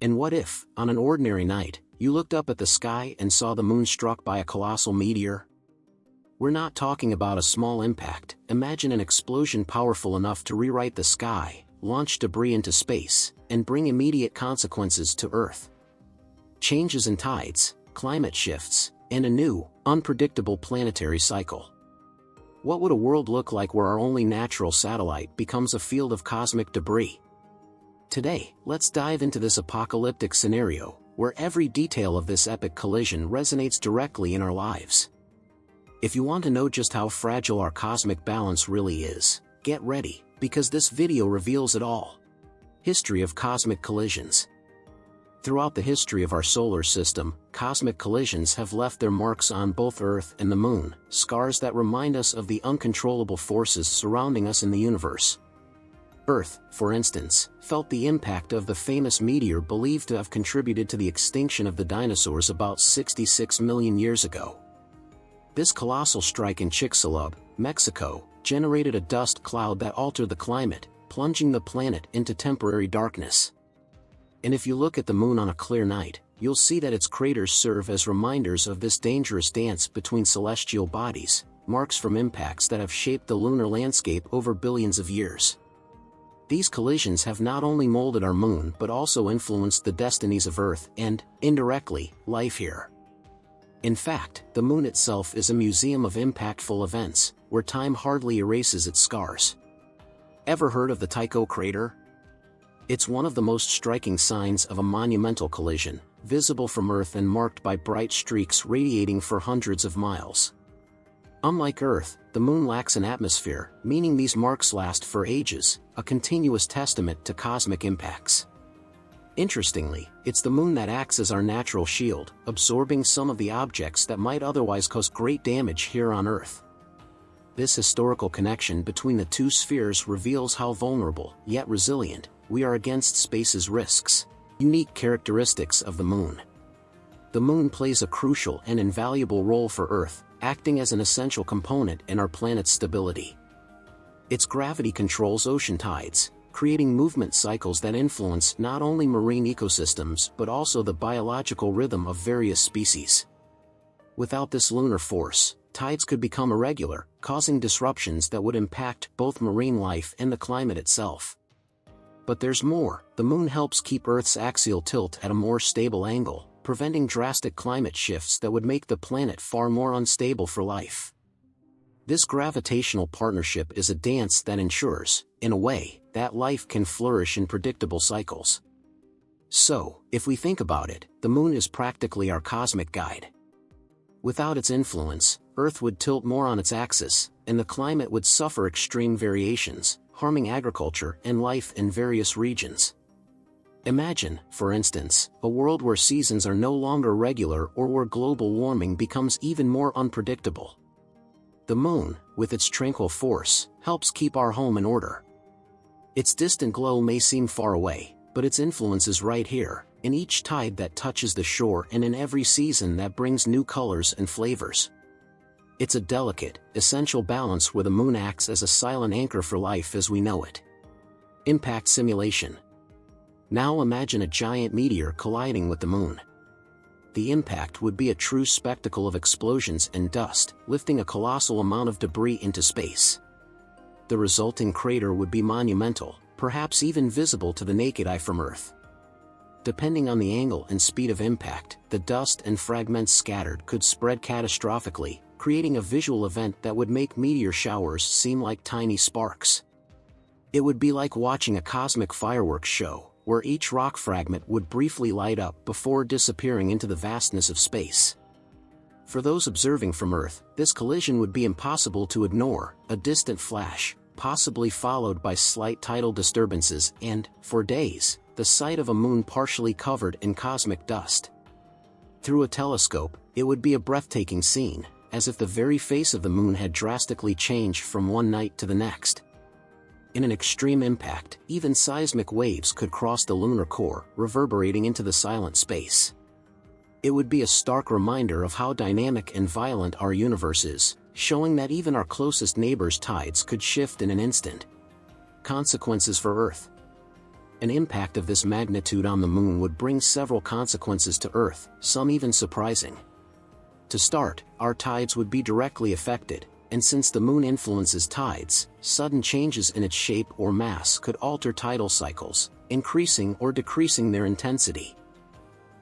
And what if, on an ordinary night, you looked up at the sky and saw the moon struck by a colossal meteor? We're not talking about a small impact. Imagine an explosion powerful enough to rewrite the sky, launch debris into space, and bring immediate consequences to Earth. Changes in tides, climate shifts, and a new, unpredictable planetary cycle. What would a world look like where our only natural satellite becomes a field of cosmic debris? Today, let's dive into this apocalyptic scenario, where every detail of this epic collision resonates directly in our lives. If you want to know just how fragile our cosmic balance really is, get ready, because this video reveals it all. History of cosmic collisions. Throughout the history of our solar system, cosmic collisions have left their marks on both Earth and the Moon, scars that remind us of the uncontrollable forces surrounding us in the universe. Earth, for instance, felt the impact of the famous meteor believed to have contributed to the extinction of the dinosaurs about 66 million years ago. This colossal strike in Chicxulub, Mexico, generated a dust cloud that altered the climate, plunging the planet into temporary darkness. And if you look at the Moon on a clear night, you'll see that its craters serve as reminders of this dangerous dance between celestial bodies, marks from impacts that have shaped the lunar landscape over billions of years. These collisions have not only molded our Moon but also influenced the destinies of Earth and, indirectly, life here. In fact, the Moon itself is a museum of impactful events, where time hardly erases its scars. Ever heard of the Tycho crater? It's one of the most striking signs of a monumental collision, visible from Earth and marked by bright streaks radiating for hundreds of miles. Unlike Earth, the Moon lacks an atmosphere, meaning these marks last for ages, a continuous testament to cosmic impacts. Interestingly, it's the Moon that acts as our natural shield, absorbing some of the objects that might otherwise cause great damage here on Earth. This historical connection between the two spheres reveals how vulnerable, yet resilient, we are against space's risks. Unique characteristics of the Moon. The Moon plays a crucial and invaluable role for Earth, acting as an essential component in our planet's stability. Its gravity controls ocean tides, creating movement cycles that influence not only marine ecosystems but also the biological rhythm of various species. Without this lunar force, tides could become irregular, causing disruptions that would impact both marine life and the climate itself. But there's more. The Moon helps keep Earth's axial tilt at a more stable angle, preventing drastic climate shifts that would make the planet far more unstable for life. This gravitational partnership is a dance that ensures, in a way, that life can flourish in predictable cycles. So, if we think about it, the Moon is practically our cosmic guide. Without its influence, Earth would tilt more on its axis, and the climate would suffer extreme variations, harming agriculture and life in various regions. Imagine, for instance, a world where seasons are no longer regular or where global warming becomes even more unpredictable. The Moon, with its tranquil force, helps keep our home in order. Its distant glow may seem far away, but its influence is right here, in each tide that touches the shore and in every season that brings new colors and flavors. It's a delicate, essential balance where the Moon acts as a silent anchor for life as we know it. Impact simulation. Now imagine a giant meteor colliding with the Moon. The impact would be a true spectacle of explosions and dust, lifting a colossal amount of debris into space. The resulting crater would be monumental, perhaps even visible to the naked eye from Earth. Depending on the angle and speed of impact, the dust and fragments scattered could spread catastrophically, creating a visual event that would make meteor showers seem like tiny sparks. It would be like watching a cosmic fireworks show, where each rock fragment would briefly light up before disappearing into the vastness of space. For those observing from Earth, this collision would be impossible to ignore, a distant flash, possibly followed by slight tidal disturbances and, for days, the sight of a Moon partially covered in cosmic dust. Through a telescope, it would be a breathtaking scene, as if the very face of the Moon had drastically changed from one night to the next. In an extreme impact, even seismic waves could cross the lunar core, reverberating into the silent space. It would be a stark reminder of how dynamic and violent our universe is, showing that even our closest neighbors' tides could shift in an instant. Consequences for Earth. An impact of this magnitude on the moon would bring several consequences to Earth, some even surprising. To start, our tides would be directly affected, and since the moon influences tides, sudden changes in its shape or mass could alter tidal cycles, increasing or decreasing their intensity.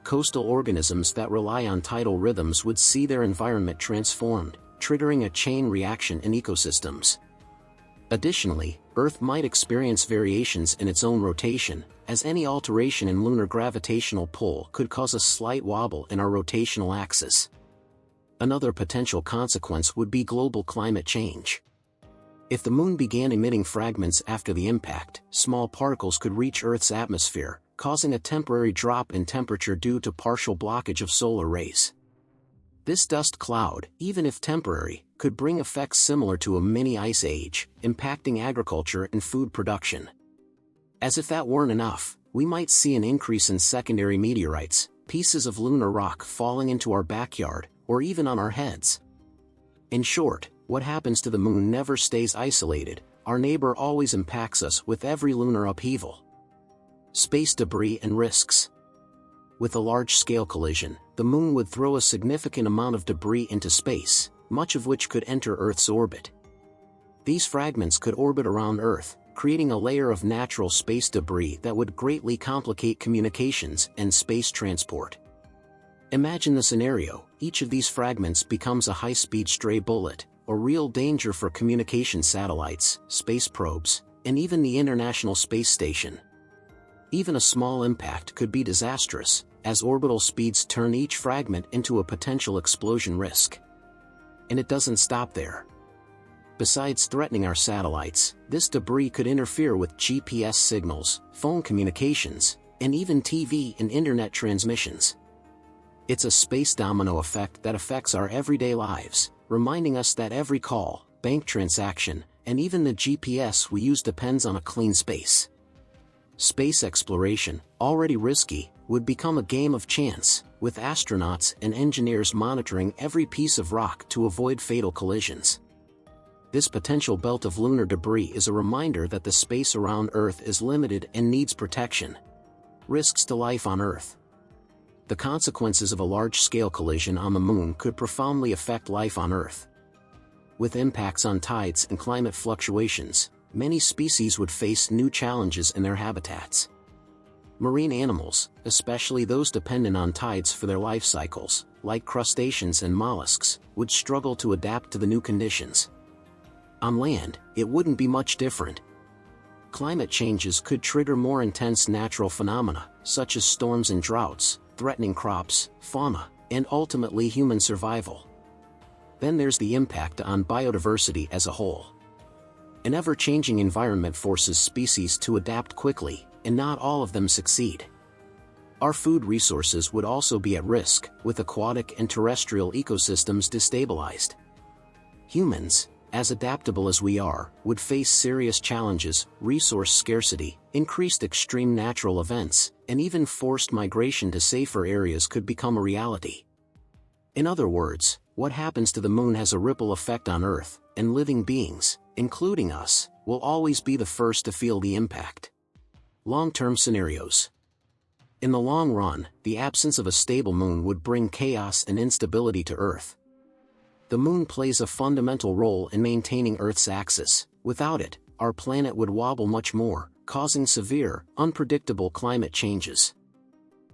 Coastal organisms that rely on tidal rhythms would see their environment transformed, triggering a chain reaction in ecosystems. Additionally, Earth might experience variations in its own rotation, as any alteration in lunar gravitational pull could cause a slight wobble in our rotational axis. Another potential consequence would be global climate change. If the moon began emitting fragments after the impact, small particles could reach Earth's atmosphere, causing a temporary drop in temperature due to partial blockage of solar rays. This dust cloud, even if temporary, could bring effects similar to a mini ice age, impacting agriculture and food production. As if that weren't enough, we might see an increase in secondary meteorites, pieces of lunar rock falling into our backyard, or even on our heads. In short, what happens to the moon never stays isolated, our neighbor always impacts us with every lunar upheaval. Space debris and risks. With a large-scale collision, the moon would throw a significant amount of debris into space, much of which could enter Earth's orbit. These fragments could orbit around Earth, creating a layer of natural space debris that would greatly complicate communications and space transport. Imagine the scenario: each of these fragments becomes a high-speed stray bullet, a real danger for communication satellites, space probes, and even the International Space Station. Even a small impact could be disastrous, as orbital speeds turn each fragment into a potential explosion risk. And it doesn't stop there. Besides threatening our satellites, this debris could interfere with GPS signals, phone communications, and even TV and internet transmissions. It's a space domino effect that affects our everyday lives, reminding us that every call, bank transaction, and even the GPS we use depends on a clean space. Space exploration, already risky, would become a game of chance, with astronauts and engineers monitoring every piece of rock to avoid fatal collisions. This potential belt of lunar debris is a reminder that the space around Earth is limited and needs protection. Risks to life on Earth. The consequences of a large-scale collision on the moon could profoundly affect life on Earth. With impacts on tides and climate fluctuations, many species would face new challenges in their habitats. Marine animals, especially those dependent on tides for their life cycles, like crustaceans and mollusks, would struggle to adapt to the new conditions. On land, it wouldn't be much different. Climate changes could trigger more intense natural phenomena, such as storms and droughts, threatening crops, fauna, and ultimately human survival. Then there's the impact on biodiversity as a whole. An ever-changing environment forces species to adapt quickly, and not all of them succeed. Our food resources would also be at risk, with aquatic and terrestrial ecosystems destabilized. Humans, as adaptable as we are, would face serious challenges: resource scarcity, increased extreme natural events, and even forced migration to safer areas could become a reality. In other words, what happens to the moon has a ripple effect on Earth, and living beings, including us, will always be the first to feel the impact. Long-term scenarios. In the long run, the absence of a stable moon would bring chaos and instability to Earth. The moon plays a fundamental role in maintaining Earth's axis. Without it, our planet would wobble much more, causing severe, unpredictable climate changes.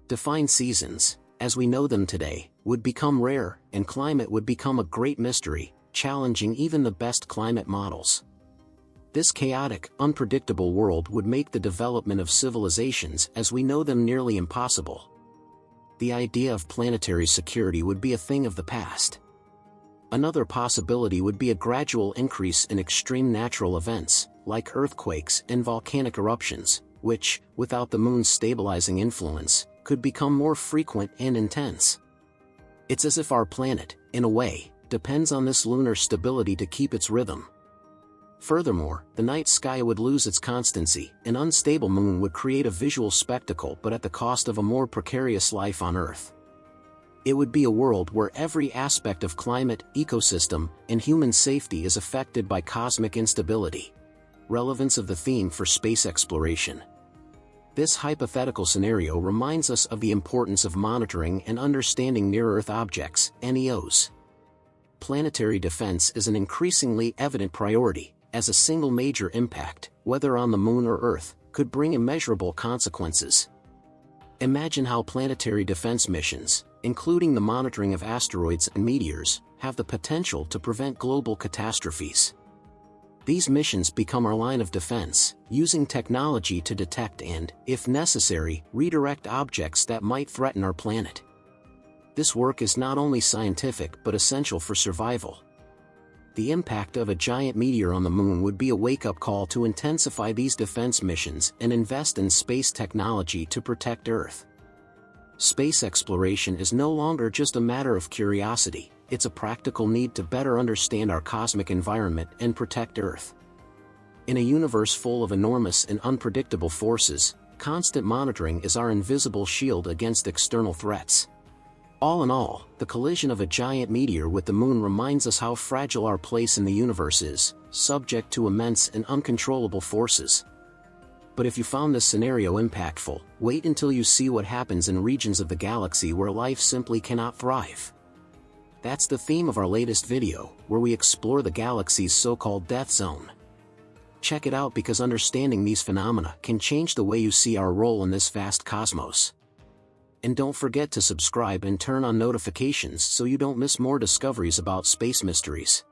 Defined seasons, as we know them today, would become rare, and climate would become a great mystery, challenging even the best climate models. This chaotic, unpredictable world would make the development of civilizations as we know them nearly impossible. The idea of planetary security would be a thing of the past. Another possibility would be a gradual increase in extreme natural events, like earthquakes and volcanic eruptions, which, without the moon's stabilizing influence, could become more frequent and intense. It's as if our planet, in a way, depends on this lunar stability to keep its rhythm. Furthermore, the night sky would lose its constancy. An unstable moon would create a visual spectacle, but at the cost of a more precarious life on Earth. It would be a world where every aspect of climate, ecosystem, and human safety is affected by cosmic instability. Relevance of the theme for space exploration. This hypothetical scenario reminds us of the importance of monitoring and understanding near-Earth objects, NEOs. Planetary defense is an increasingly evident priority, as a single major impact, whether on the Moon or Earth, could bring immeasurable consequences. Imagine how planetary defense missions, including the monitoring of asteroids and meteors, have the potential to prevent global catastrophes. These missions become our line of defense, using technology to detect and, if necessary, redirect objects that might threaten our planet. This work is not only scientific but essential for survival. The impact of a giant meteor on the Moon would be a wake-up call to intensify these defense missions and invest in space technology to protect Earth. Space exploration is no longer just a matter of curiosity, it's a practical need to better understand our cosmic environment and protect Earth. In a universe full of enormous and unpredictable forces, constant monitoring is our invisible shield against external threats. All in all, the collision of a giant meteor with the Moon reminds us how fragile our place in the universe is, subject to immense and uncontrollable forces. But if you found this scenario impactful, wait until you see what happens in regions of the galaxy where life simply cannot thrive. That's the theme of our latest video, where we explore the galaxy's so-called death zone. Check it out because understanding these phenomena can change the way you see our role in this vast cosmos. And don't forget to subscribe and turn on notifications so you don't miss more discoveries about space mysteries.